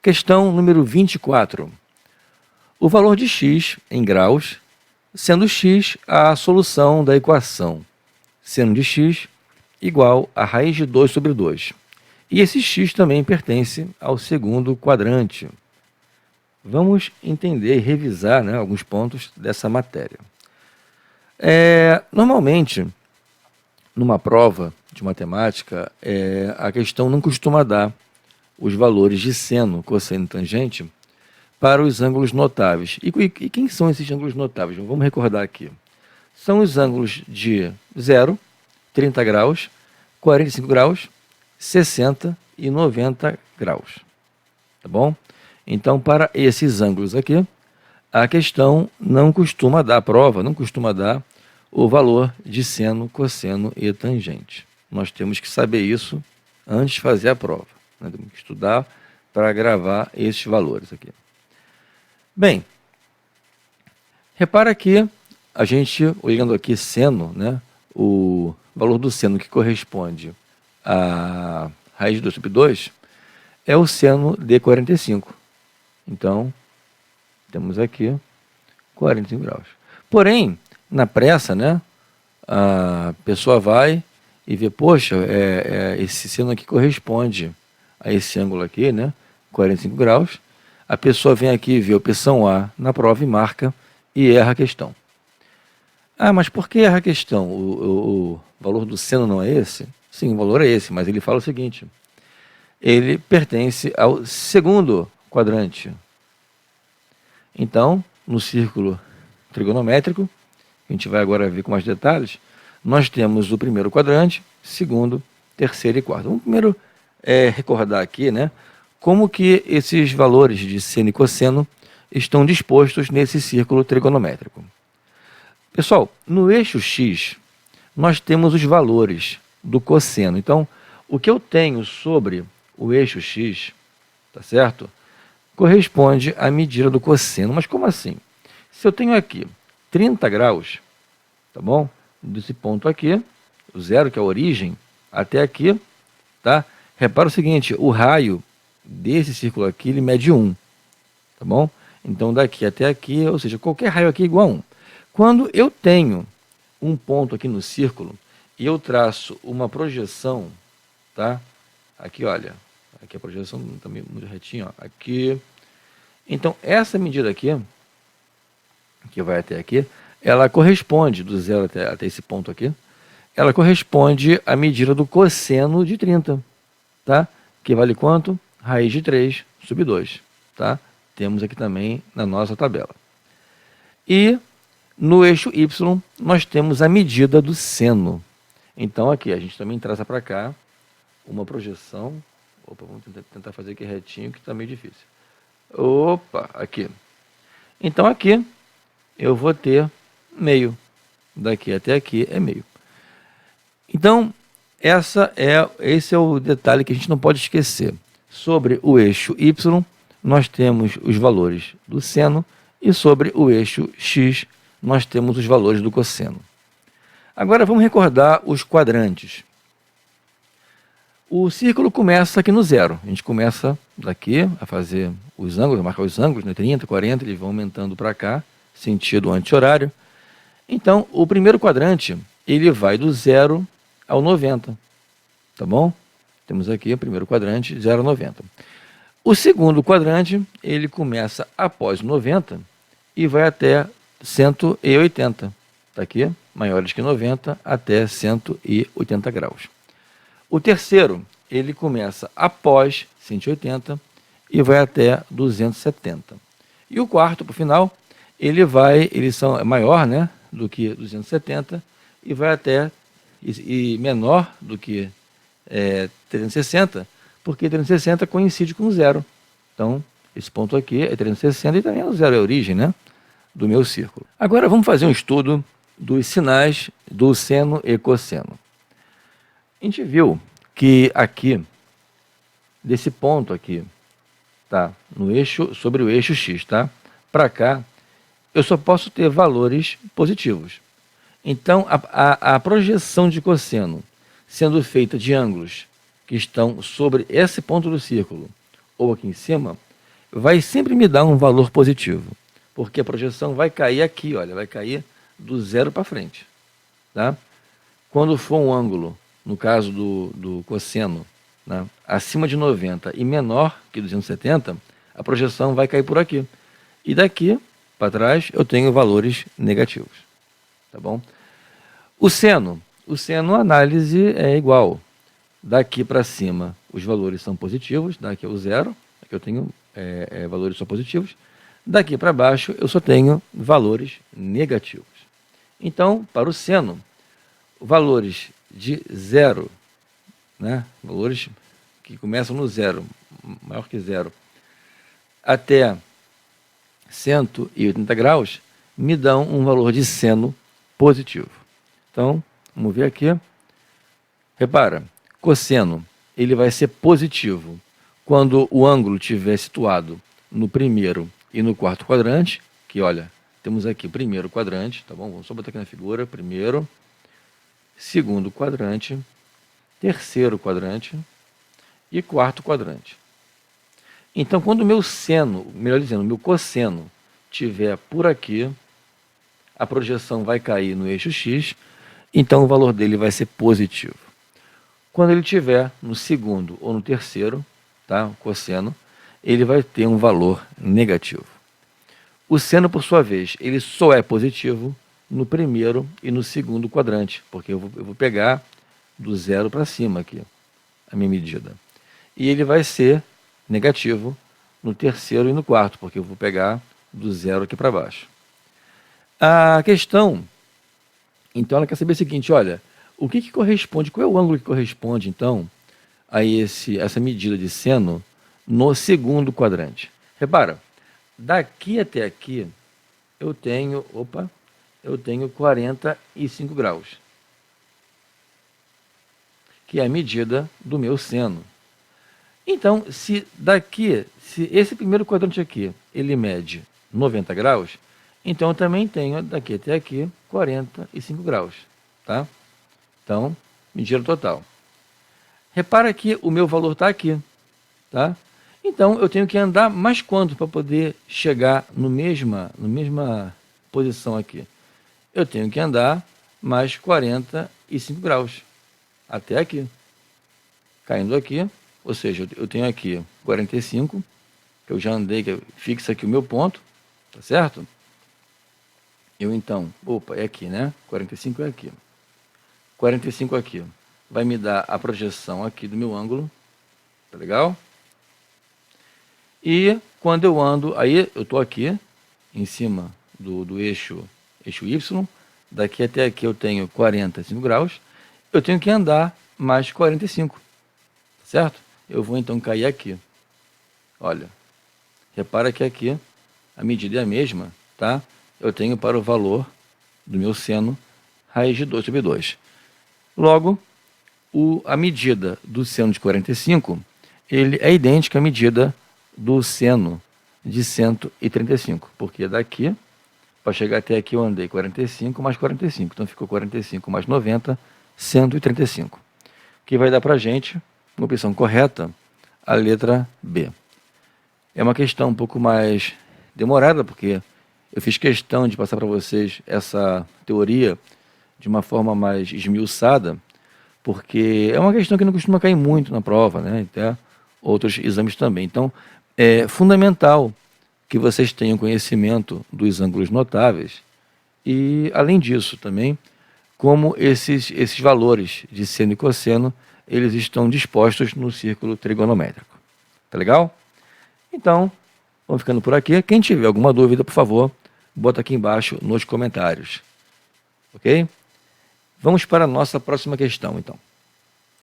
Questão número 24. O valor de x em graus, sendo x a solução da equação seno de x igual a raiz de 2 sobre 2. E esse x também pertence ao segundo quadrante. Vamos entender e revisar, né, alguns pontos dessa matéria. Normalmente, numa prova de matemática, a questão não costuma dar os valores de seno, cosseno e tangente para os ângulos notáveis. E quem são esses ângulos notáveis? Vamos recordar aqui. São os ângulos de 0, 30 graus, 45 graus, 60 e 90 graus. Tá bom? Então, para esses ângulos aqui, a questão não costuma dar, a prova não costuma dar o valor de seno, cosseno e tangente. Nós temos que saber isso antes de fazer a prova. Nós temos que estudar para gravar esses valores aqui. Bem, repara que a gente, olhando aqui seno, né, o valor do seno que corresponde a raiz de 2 sobre 2 é o seno de 45. Então, temos aqui 45 graus. Porém, na pressa, né, a pessoa vai e vê, poxa, esse seno aqui corresponde a esse ângulo aqui, né, 45 graus. A pessoa vem aqui e vê a opção A na prova e marca e erra a questão. Ah, mas por que erra a questão? O valor do seno não é esse? Sim, o valor é esse, mas ele fala o seguinte: ele pertence ao segundo quadrante. Então, no círculo trigonométrico, a gente vai agora ver com mais detalhes, nós temos o primeiro quadrante, segundo, terceiro e quarto. Vamos primeiro recordar aqui, né, como que esses valores de seno e cosseno estão dispostos nesse círculo trigonométrico. Pessoal, no eixo X, nós temos os valores do cosseno. Então, o que eu tenho sobre o eixo X, tá certo? Corresponde à medida do cosseno. Mas como assim? Se eu tenho aqui 30 graus, tá bom? Desse ponto aqui, o zero, que é a origem, até aqui, tá? Repara o seguinte, o raio desse círculo aqui, ele mede 1, tá bom? Então, daqui até aqui, ou seja, qualquer raio aqui é igual a 1. Quando eu tenho um ponto aqui no círculo e eu traço uma projeção, tá? Aqui, olha, aqui a projeção também muito retinha, ó, aqui. Então, essa medida aqui, que vai até aqui, ela corresponde, do zero até esse ponto aqui, ela corresponde à medida do cosseno de 30, tá? Que vale quanto? Raiz de 3 sobre 2, tá? Temos aqui também na nossa tabela. E no eixo Y, nós temos a medida do seno. Então, aqui, a gente também traça para cá uma projeção. Opa, vamos tentar fazer aqui retinho, que está meio difícil. Opa, aqui. Então, aqui, eu vou ter meio. Daqui até aqui é meio. Então, esse é o detalhe que a gente não pode esquecer. Sobre o eixo Y, nós temos os valores do seno, e sobre o eixo X, nós temos os valores do cosseno. Agora vamos recordar os quadrantes. O círculo começa aqui no zero. A gente começa daqui a fazer os ângulos, a marcar os ângulos, né? 30, 40, eles vão aumentando para cá, sentido anti-horário. Então, o primeiro quadrante, ele vai do 0 ao 90, tá bom? Temos aqui o primeiro quadrante, 0 a 90. O segundo quadrante, ele começa após 90 e vai até 180. Está aqui, maiores que 90 até 180 graus. O terceiro, ele começa após 180 e vai até 270. E o quarto, para o final, é maior, né, do que 270 e vai até, e menor do que 360, porque 360 coincide com zero. Então, esse ponto aqui é 360 e também é o zero, é a origem, né, do meu círculo. Agora vamos fazer um estudo dos sinais do seno e cosseno. A gente viu que aqui, desse ponto aqui, tá, no eixo, sobre o eixo X, tá, para cá, eu só posso ter valores positivos. Então, a projeção de cosseno sendo feita de ângulos que estão sobre esse ponto do círculo ou aqui em cima, vai sempre me dar um valor positivo, porque a projeção vai cair aqui, olha, vai cair do zero para frente, tá? Quando for um ângulo, no caso do cosseno, né, acima de 90 e menor que 270, a projeção vai cair por aqui. E daqui para trás eu tenho valores negativos, tá bom? O seno a análise é igual. Daqui para cima os valores são positivos, daqui é o zero, aqui eu tenho valores só positivos. Daqui para baixo eu só tenho valores negativos. Então, para o seno, valores de zero, né, valores que começam no zero, maior que zero, até 180 graus, me dão um valor de seno positivo. Então, vamos ver aqui. Repara, cosseno, ele vai ser positivo quando o ângulo estiver situado no primeiro e no quarto quadrante, que olha, temos aqui o primeiro quadrante, tá bom? Vamos só botar aqui na figura, primeiro, segundo quadrante, terceiro quadrante e quarto quadrante. Então, quando o meu seno, melhor dizendo, o meu cosseno estiver por aqui, a projeção vai cair no eixo X, então o valor dele vai ser positivo. Quando ele estiver no segundo ou no terceiro, tá, o cosseno, ele vai ter um valor negativo. O seno, por sua vez, ele só é positivo no primeiro e no segundo quadrante, porque eu vou pegar do zero para cima aqui, a minha medida. E ele vai ser negativo no terceiro e no quarto, porque eu vou pegar do zero aqui para baixo. A questão, então, ela quer saber o seguinte, olha, o que corresponde, qual é o ângulo que corresponde, então, a essa medida de seno no segundo quadrante? Repara, daqui até aqui, eu tenho 45 graus, que é a medida do meu seno. Então, se esse primeiro quadrante aqui, ele mede 90 graus, então eu também tenho daqui até aqui 45 graus, tá? Então, medida total. Repara que o meu valor está aqui, tá? Então, eu tenho que andar mais quanto para poder chegar na mesma posição aqui? Eu tenho que andar mais 45 graus, até aqui. Caindo aqui, ou seja, eu tenho aqui 45, que eu já andei, que fixa aqui o meu ponto, tá certo? Eu então, é aqui, né? 45 é aqui. 45 aqui vai me dar a projeção aqui do meu ângulo, tá legal? E quando eu ando, aí eu estou aqui, em cima do eixo Y, daqui até aqui eu tenho 45 graus, eu tenho que andar mais 45, certo? Eu vou então cair aqui. Olha, repara que aqui a medida é a mesma, tá? Eu tenho para o valor do meu seno raiz de 2 sobre 2. Logo, a medida do seno de 45, ele é idêntica à medida do seno de 135, porque daqui, para chegar até aqui, eu andei 45 mais 45, então ficou 45 mais 90, 135. Que vai dar para a gente, uma opção correta, a letra B. É uma questão um pouco mais demorada, porque eu fiz questão de passar para vocês essa teoria de uma forma mais esmiuçada, porque é uma questão que não costuma cair muito na prova, né? Até outros exames também. Então, é fundamental que vocês tenham conhecimento dos ângulos notáveis e, além disso, também, como esses valores de seno e cosseno, eles estão dispostos no círculo trigonométrico. Tá legal? Então, vamos ficando por aqui. Quem tiver alguma dúvida, por favor, bota aqui embaixo nos comentários. Ok? Vamos para a nossa próxima questão, então.